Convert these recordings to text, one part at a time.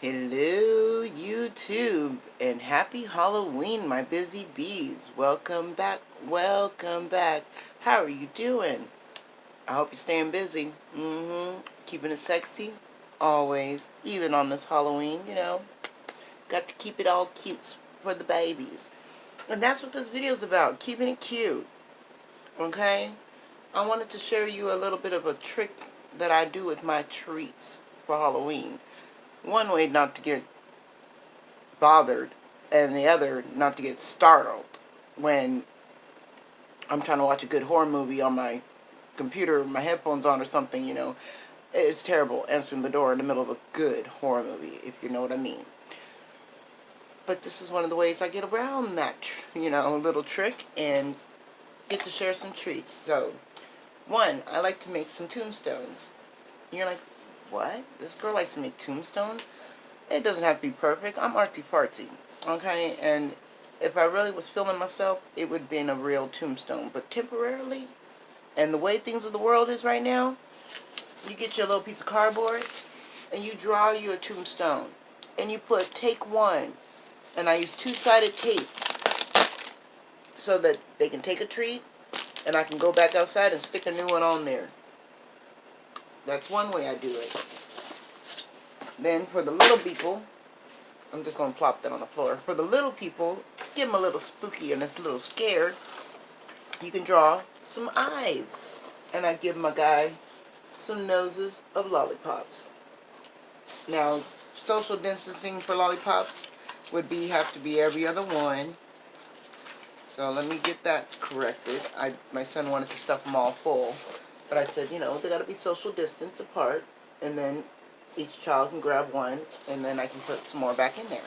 Hello YouTube, and happy Halloween, my busy bees. Welcome back, welcome back. How are you doing? I hope you're staying busy. Keeping it sexy always, even on this Halloween, got to keep it all cute for the babies. And that's what this video is about, keeping it cute. Okay, I wanted to share you a little bit of a trick that I do with my treats for Halloween. One way not to get bothered, and the other not to get startled when I'm trying to watch a good horror movie on my computer, my headphones on or something. It's terrible answering the door in the middle of a good horror movie, if you know what I mean. But this is one of the ways I get around that, little trick and get to share some treats. So, one, I like to make some tombstones. You're like, what? This girl likes to make tombstones? It doesn't have to be perfect. I'm artsy-fartsy, okay? And if I really was feeling myself, it would be in a real tombstone. But temporarily, and the way things of the world is right now, you get your little piece of cardboard, and you draw you a tombstone. And you put take one, and I use two-sided tape, so that they can take a treat, and I can go back outside and stick a new one on there. That's one way I do it. Then for the little people, I'm just going to plop that on the floor. For the little people, get them a little spooky and it's a little scared. You can draw some eyes. And I give my guy some noses of lollipops. Now, social distancing for lollipops would have to be every other one. So let me get that corrected. My son wanted to stuff them all full. But I said, they got to be social distance apart. And then each child can grab one, and then I can put some more back in there.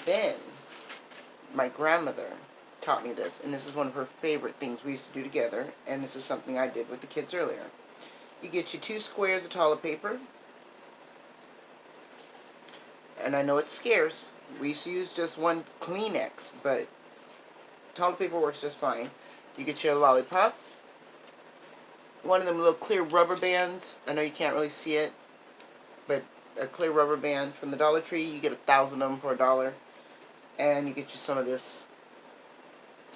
Then, my grandmother taught me this, and this is one of her favorite things we used to do together, and this is something I did with the kids earlier. You get you 2 squares of toilet paper, and I know it's scarce. We used to use just one Kleenex, but toilet paper works just fine. You get your lollipop, one of them little clear rubber bands. I know you can't really see it, but a clear rubber band from the Dollar Tree. You get 1,000 of them for $1. And you get you some of this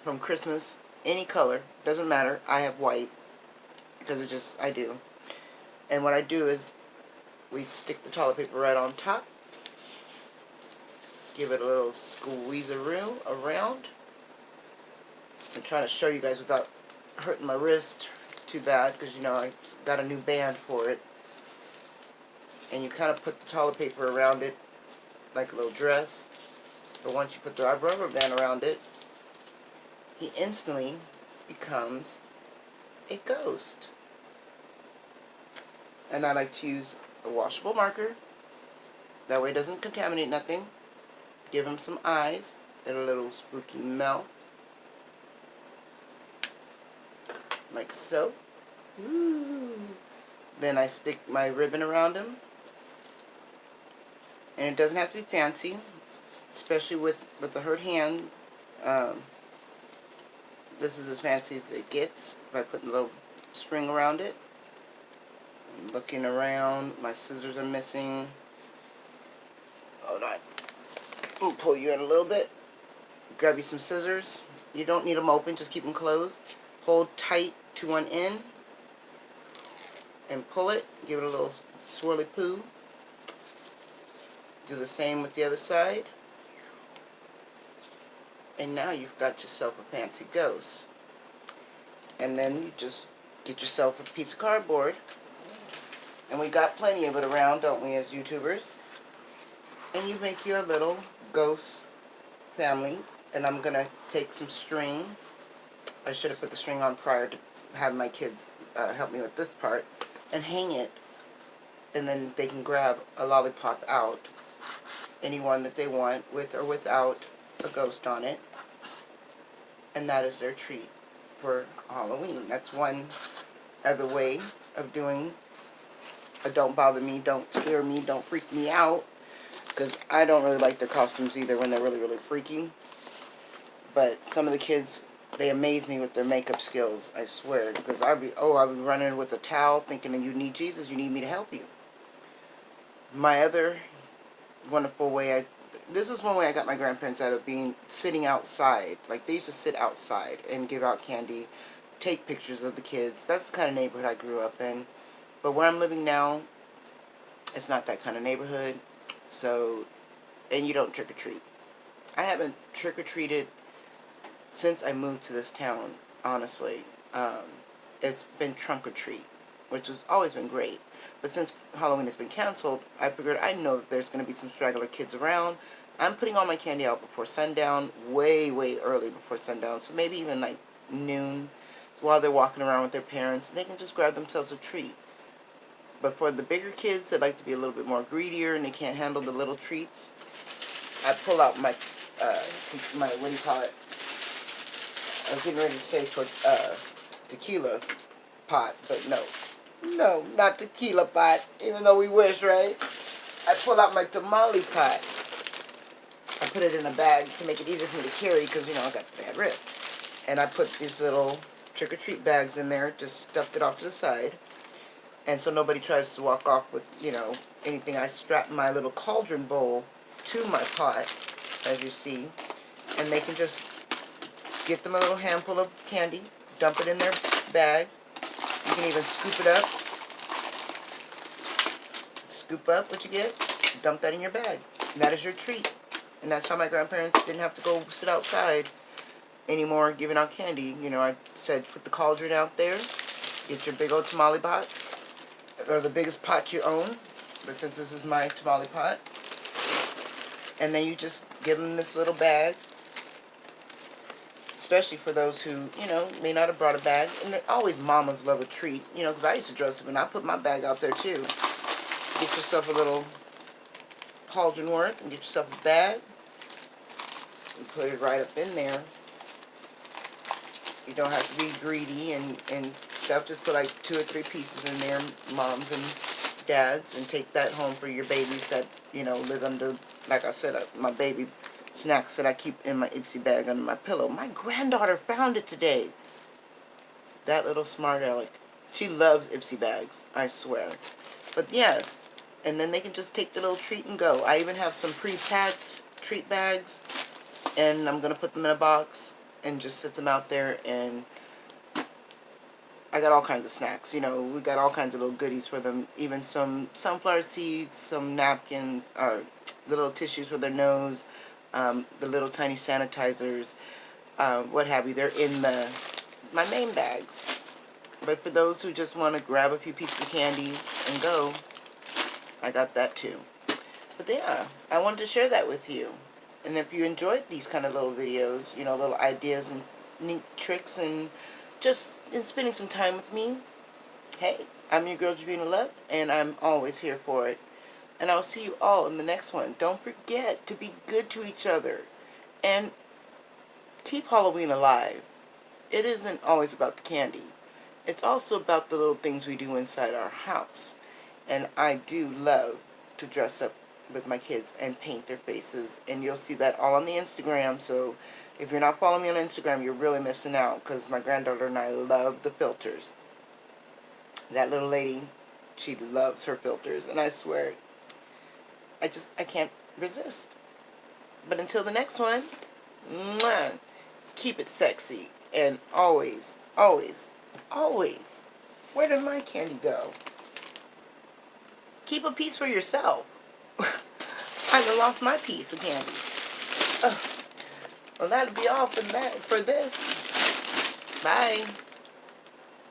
from Christmas. Any color, doesn't matter. I have white because I do. And what I do is we stick the toilet paper right on top. Give it a little squeeze-a-roo around. I'm trying to show you guys without hurting my wrist too bad, because I got a new band for it. And you kind of put the toilet paper around it like a little dress. But once you put the rubber band around it, he instantly becomes a ghost. And I like to use a washable marker. That way it doesn't contaminate nothing. Give him some eyes and a little spooky mouth. Like so. Ooh. Then I stick my ribbon around him. And it doesn't have to be fancy, especially with the hurt hand. This is as fancy as it gets by putting a little string around it. I'm looking around. My scissors are missing. Hold on. I'm going to pull you in a little bit. Grab you some scissors. You don't need them open, just keep them closed. Hold tight to one end and pull it. Give it a little swirly poo. Do the same with the other side. And now you've got yourself a fancy ghost. And then you just get yourself a piece of cardboard. And we got plenty of it around, don't we, as YouTubers? And you make your little ghost family. And I'm going to take some string. I should have put the string on prior to having my kids help me with this part. And hang it. And then they can grab a lollipop out. Anyone that they want, with or without a ghost on it. And that is their treat for Halloween. That's one other way of doing a don't bother me, don't scare me, don't freak me out. Because I don't really like their costumes either when they're really, really freaky. But some of the kids, they amaze me with their makeup skills, I swear. Because I'll be running with a towel thinking that you need Jesus, you need me to help you. My other wonderful way, this is one way I got my grandparents out of sitting outside. Like, they used to sit outside and give out candy, take pictures of the kids. That's the kind of neighborhood I grew up in. But where I'm living now, it's not that kind of neighborhood. So, and you don't trick or treat. I haven't trick or treated since I moved to this town, honestly. It's been trunk or treat, which has always been great. But since Halloween has been canceled, I figured I know that there's going to be some straggler kids around. I'm putting all my candy out before sundown, way, way early before sundown. So maybe even like noon, while they're walking around with their parents. They can just grab themselves a treat. But for the bigger kids that like to be a little bit more greedier and they can't handle the little treats, I pull out my, what do you call it? I was getting ready to say tequila pot, but no. No, not tequila pot, even though we wish, right? I pull out my tamale pot. I put it in a bag to make it easier for me to carry because, you know, I got bad wrist. And I put these little trick-or-treat bags in there, just stuffed it off to the side. And so nobody tries to walk off with, you know, anything. I strap my little cauldron bowl to my pot, as you see. And they can just get them a little handful of candy, dump it in their bag. You can even scoop it up. Scoop up what you get, dump that in your bag. And that is your treat. And that's how my grandparents didn't have to go sit outside anymore giving out candy. You know, I said put the cauldron out there, get your big old tamale pot, or the biggest pot you own, but since this is my tamale pot, and then you just give them this little bag, especially for those who, you know, may not have brought a bag. And always mamas love a treat, you know, because I used to dress up and I put my bag out there too. Get yourself a little cauldron worth and get yourself a bag and put it right up in there. You don't have to be greedy and stuff. Just put like 2 or 3 pieces in there, moms and dads, and take that home for your babies that, you know, live under, like I said, my baby snacks that I keep in my Ipsy bag under my pillow. My granddaughter found it today. That little smart aleck. She loves Ipsy bags, I swear. But yes, and then they can just take the little treat and go. I even have some pre-packed treat bags, and I'm going to put them in a box and just sit them out there. And I got all kinds of snacks. You know, we got all kinds of little goodies for them. Even some sunflower seeds, some napkins, or the little tissues for their nose, the little tiny sanitizers, what have you. They're in my main bags. But for those who just want to grab a few pieces of candy and go, I got that too. But yeah, I wanted to share that with you. And if you enjoyed these kind of little videos, you know, little ideas and neat tricks and just in spending some time with me, hey, I'm your girl Javina Love, and I'm always here for it. And I'll see you all in the next one. Don't forget to be good to each other and keep Halloween alive. It isn't always about the candy. It's also about the little things we do inside our house. And I do love to dress up with my kids and paint their faces. And you'll see that all on the Instagram. So if you're not following me on Instagram, you're really missing out, because my granddaughter and I love the filters. That little lady, she loves her filters. And I swear, I can't resist. But until the next one, mwah, keep it sexy. And always, always, always, where does my candy go? Keep a piece for yourself. I done lost my piece of candy. Ugh. Well, that'll be all for this. Bye.